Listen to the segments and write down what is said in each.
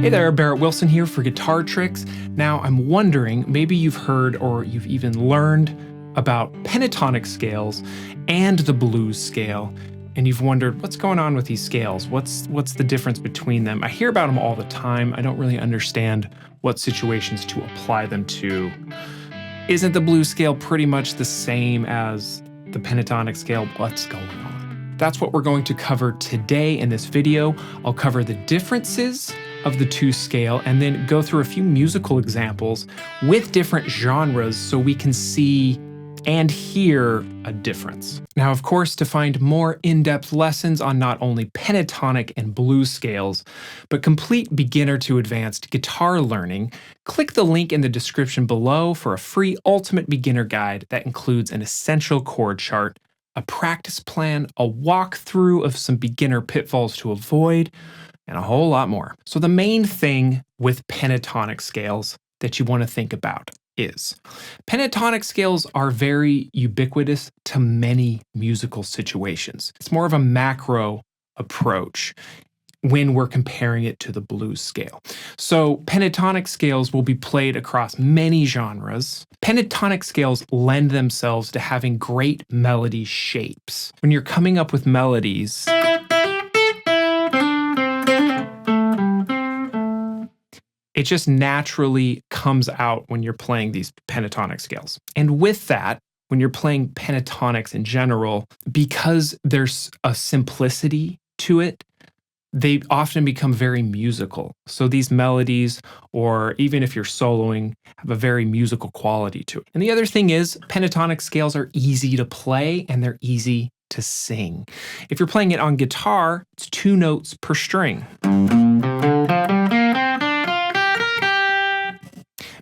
Hey there, Barrett Wilson here for Guitar Tricks. Now, I'm wondering, maybe you've heard or you've even learned about pentatonic scales and the blues scale, and you've wondered, what's going on with these scales? What's the difference between them? I hear about them all the time. I don't really understand what situations to apply them to. Isn't the blues scale pretty much the same as the pentatonic scale? What's going on? That's what we're going to cover today in this video. I'll cover the differences of the two scale and then go through a few musical examples with different genres so we can see and hear a difference. Now, of course, to find more in-depth lessons on not only pentatonic and blues scales, but complete beginner to advanced guitar learning, click the link in the description below for a free ultimate beginner guide that includes an essential chord chart, a practice plan, a walkthrough of some beginner pitfalls to avoid, and a whole lot more. So the main thing with pentatonic scales that you want to think about is pentatonic scales are very ubiquitous to many musical situations. It's more of a macro approach when we're comparing it to the blues scale. So pentatonic scales will be played across many genres. Pentatonic scales lend themselves to having great melody shapes. When you're coming up with melodies, it just naturally comes out when you're playing these pentatonic scales. And with that, when you're playing pentatonics in general, because there's a simplicity to it, they often become very musical. So these melodies, or even if you're soloing, have a very musical quality to it. And the other thing is, pentatonic scales are easy to play and they're easy to sing. If you're playing it on guitar, it's 2 notes per string.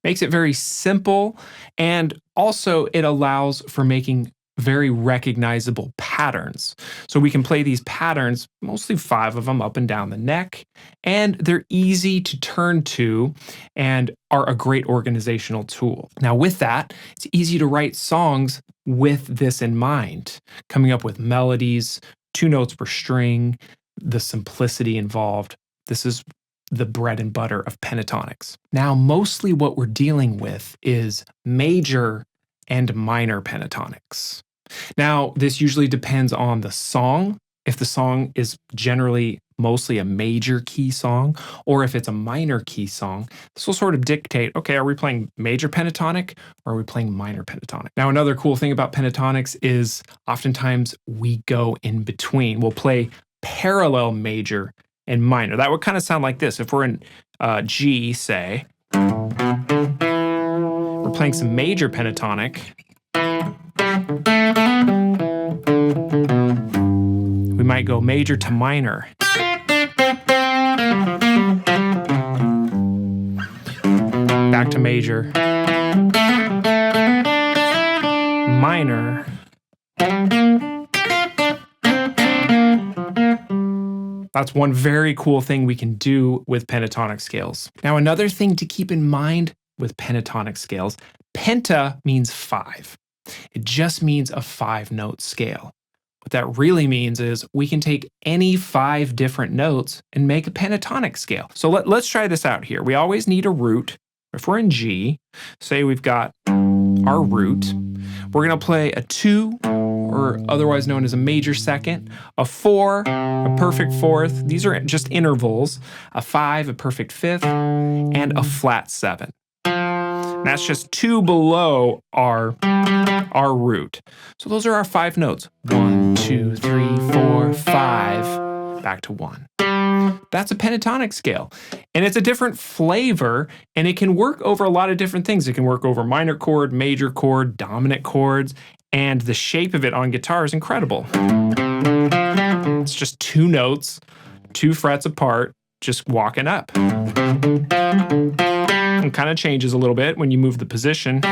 Makes it very simple, and also it allows for making very recognizable patterns. So we can play these patterns, mostly 5 of them up and down the neck, and they're easy to turn to and are a great organizational tool. Now with that, it's easy to write songs with this in mind, coming up with melodies, 2 notes per string, the simplicity involved. This is the bread and butter of pentatonics. Now, mostly what we're dealing with is major and minor pentatonics. Now, this usually depends on the song. If the song is generally mostly a major key song, or if it's a minor key song, this will sort of dictate, okay, are we playing major pentatonic or are we playing minor pentatonic? Now, another cool thing about pentatonics is oftentimes we go in between. We'll play parallel major and minor. That would kind of sound like this. If we're in G, say, we're playing some major pentatonic. We might go major to minor. Back to major. Minor. That's one very cool thing we can do with pentatonic scales. Now, another thing to keep in mind with pentatonic scales, penta means 5. It just means a 5-note scale. What that really means is we can take any 5 different notes and make a pentatonic scale. So let's try this out here. We always need a root. If we're in G, say we've got our root, we're going to play a 2, or otherwise known as a major second, a 4, a perfect 4th, these are just intervals, a 5, a perfect 5th, and a flat 7. And that's just 2 below our root. So those are our 5 notes. 1, 2, 3, 4, 5, back to 1. That's a pentatonic scale. And it's a different flavor, and it can work over a lot of different things. It can work over minor chord, major chord, dominant chords, and the shape of it on guitar is incredible. It's just 2 notes, 2 frets apart, just walking up. It kind of changes a little bit when you move the position.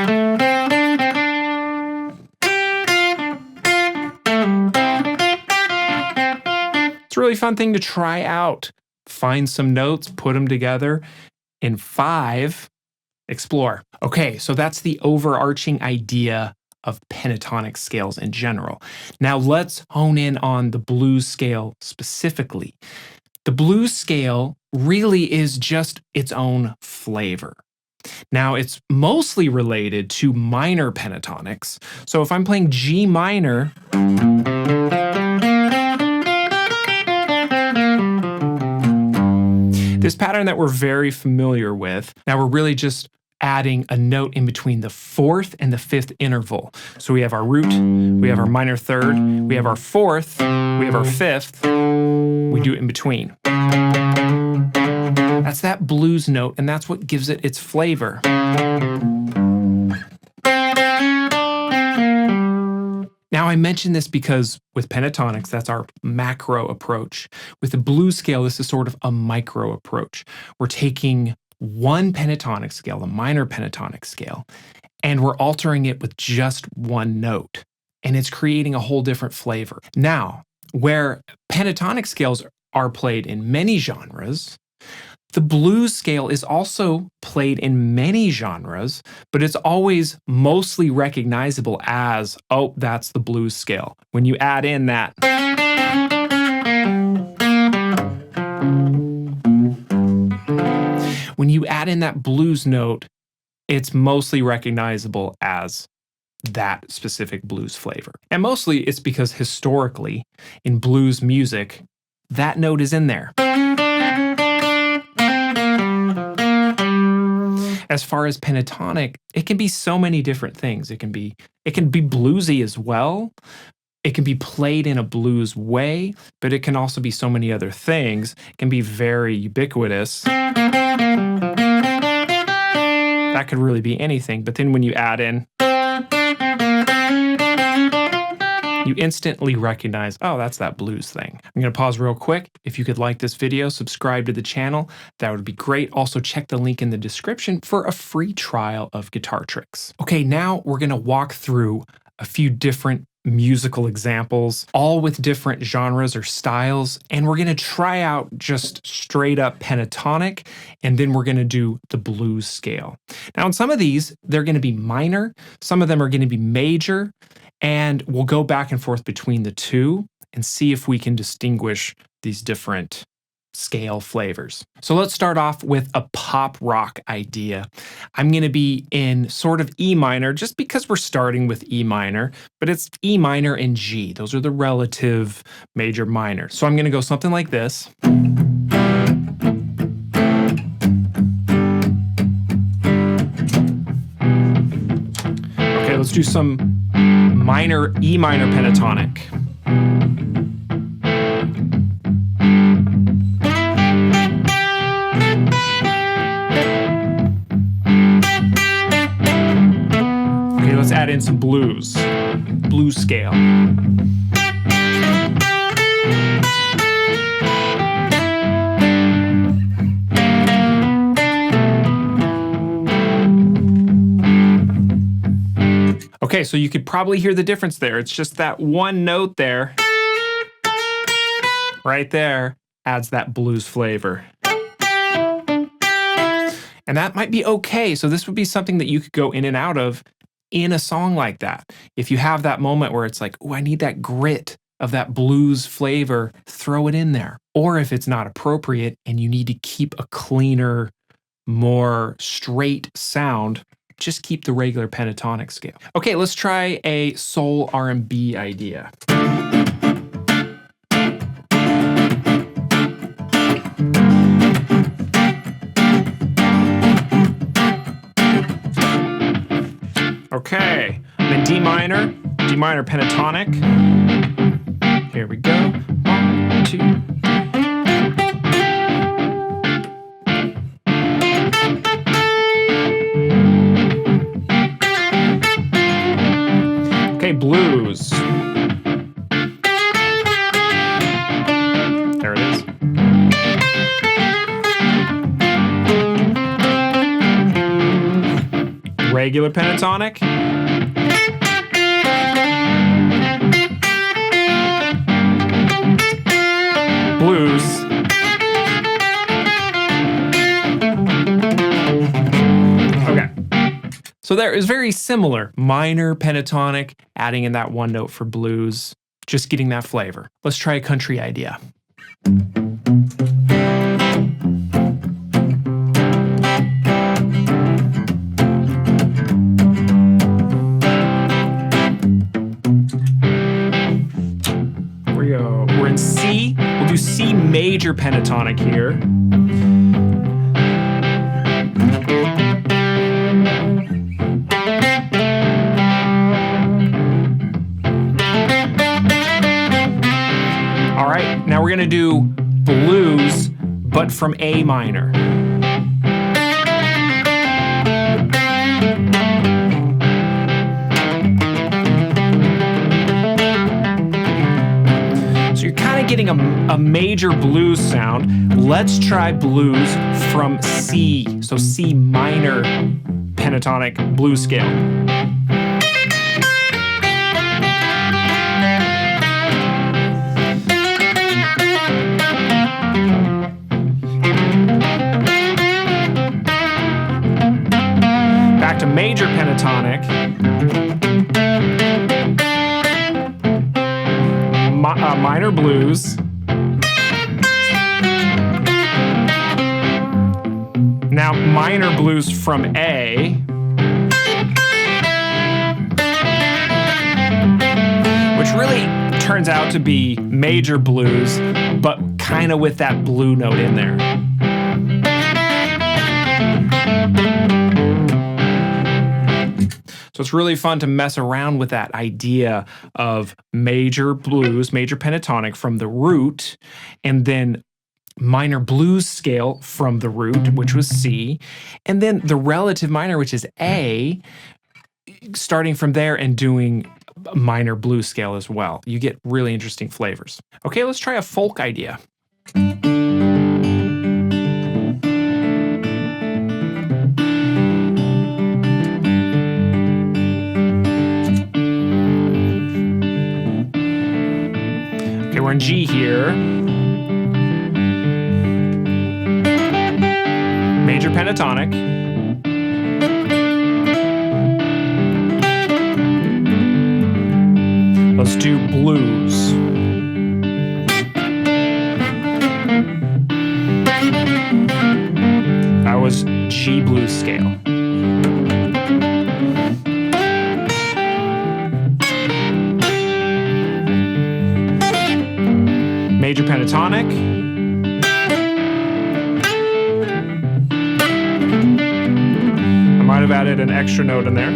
It's a really fun thing to try out. Find some notes, put them together. In 5, explore. Okay, so that's the overarching idea of pentatonic scales in general. Now let's hone in on the blues scale specifically. The blues scale really is just its own flavor. Now, it's mostly related to minor pentatonics. So if I'm playing G minor, this pattern that we're very familiar with, now we're really just adding a note in between the fourth and the fifth interval. So we have our root, we have our minor third, we have our fourth, we have our fifth, we do it in between. That's that blues note, and that's what gives it its flavor. Now, I mention this because with pentatonics, that's our macro approach. With the blues scale, this is sort of a micro approach. We're taking one pentatonic scale, a minor pentatonic scale, and we're altering it with just one note, and it's creating a whole different flavor. Now, where pentatonic scales are played in many genres, the blues scale is also played in many genres, but it's always mostly recognizable as, oh, that's the blues scale. When you add in that, blues note, it's mostly recognizable as that specific blues flavor. And mostly it's because historically, in blues music, that note is in there. As far as pentatonic, it can be so many different things. It can be bluesy as well. It can be played in a blues way, but it can also be so many other things. It can be very ubiquitous. That could really be anything. But then when you add in, you instantly recognize, oh, that's that blues thing. I'm going to pause real quick. If you could like this video, subscribe to the channel. That would be great. Also, check the link in the description for a free trial of Guitar Tricks. Okay, now we're going to walk through a few different musical examples, all with different genres or styles, and we're going to try out just straight up pentatonic, and then we're going to do the blues scale. Now, in some of these, they're going to be minor, some of them are going to be major, and we'll go back and forth between the two and see if we can distinguish these different scale flavors. So let's start off with a pop rock idea. I'm going to be in sort of E minor just because we're starting with E minor, but it's E minor and G. Those are the relative major minor. So I'm going to go something like this. Okay, let's do some minor E minor pentatonic. Okay, let's add in some blues scale. Okay, so you could probably hear the difference there. It's just that one note there, right there, adds that blues flavor. And that might be okay. So this would be something that you could go in and out of in a song like that. If you have that moment where it's like, oh, I need that grit of that blues flavor, throw it in there. Or if it's not appropriate and you need to keep a cleaner, more straight sound, just keep the regular pentatonic scale. Okay, let's try a soul R&B idea. Okay, I'm in D minor pentatonic. Here we go. 1, 2, blues. There it is. Regular pentatonic. Blues. Okay. So there is very similar. Minor pentatonic, adding in that one note for blues, just getting that flavor. Let's try a country idea. do C major pentatonic here. All right, now we're gonna do blues, but from A minor. So you're kind of getting a major blues sound. Let's try blues from C, so C minor pentatonic blues scale. Back to major pentatonic. Minor blues. Now minor blues from A. Which really turns out to be major blues, but kind of with that blue note in there. So it's really fun to mess around with that idea of major blues, major pentatonic from the root, and then minor blues scale from the root, which was C, and then the relative minor, which is A, starting from there and doing minor blues scale as well. You get really interesting flavors. Okay, let's try a folk idea. We're in G here. Major pentatonic. Let's do blues. That was G blues scale. Major pentatonic. I might have added an extra note in there.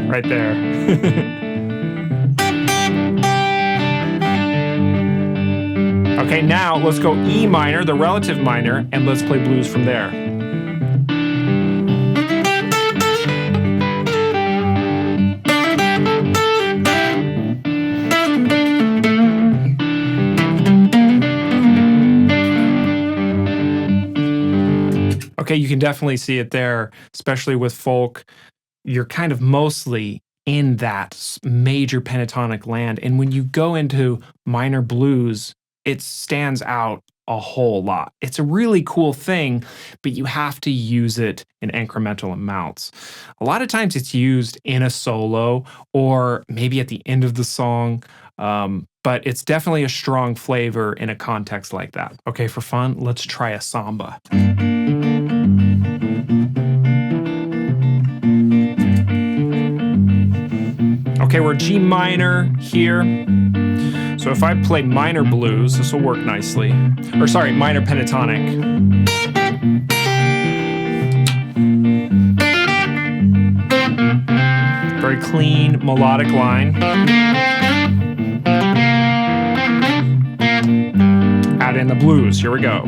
Right there. Okay, now let's go E minor, the relative minor, and let's play blues from there. Okay, you can definitely see it there, especially with folk. You're kind of mostly in that major pentatonic land. And when you go into minor blues, it stands out a whole lot. It's a really cool thing, but you have to use it in incremental amounts. A lot of times it's used in a solo or maybe at the end of the song. But it's definitely a strong flavor in a context like that. Okay, for fun, let's try a samba. Okay, we're G minor here. So if I play minor blues, this will work nicely. Or sorry, minor pentatonic. Very clean, melodic line. Add in the blues, here we go.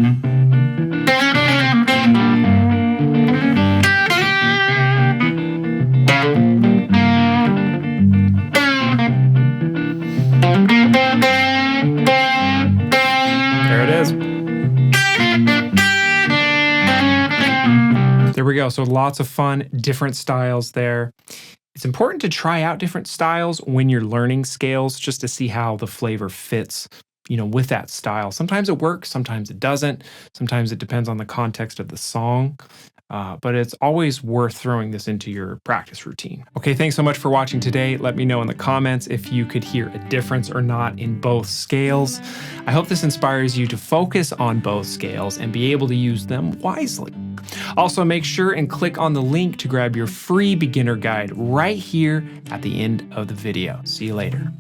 There it is. There we go. So lots of fun, different styles there. It's important to try out different styles when you're learning scales just to see how the flavor fits, with that style. Sometimes it works, sometimes it doesn't. Sometimes it depends on the context of the song. But it's always worth throwing this into your practice routine. Okay, thanks so much for watching today. Let me know in the comments if you could hear a difference or not in both scales. I hope this inspires you to focus on both scales and be able to use them wisely. Also, make sure and click on the link to grab your free beginner guide right here at the end of the video. See you later.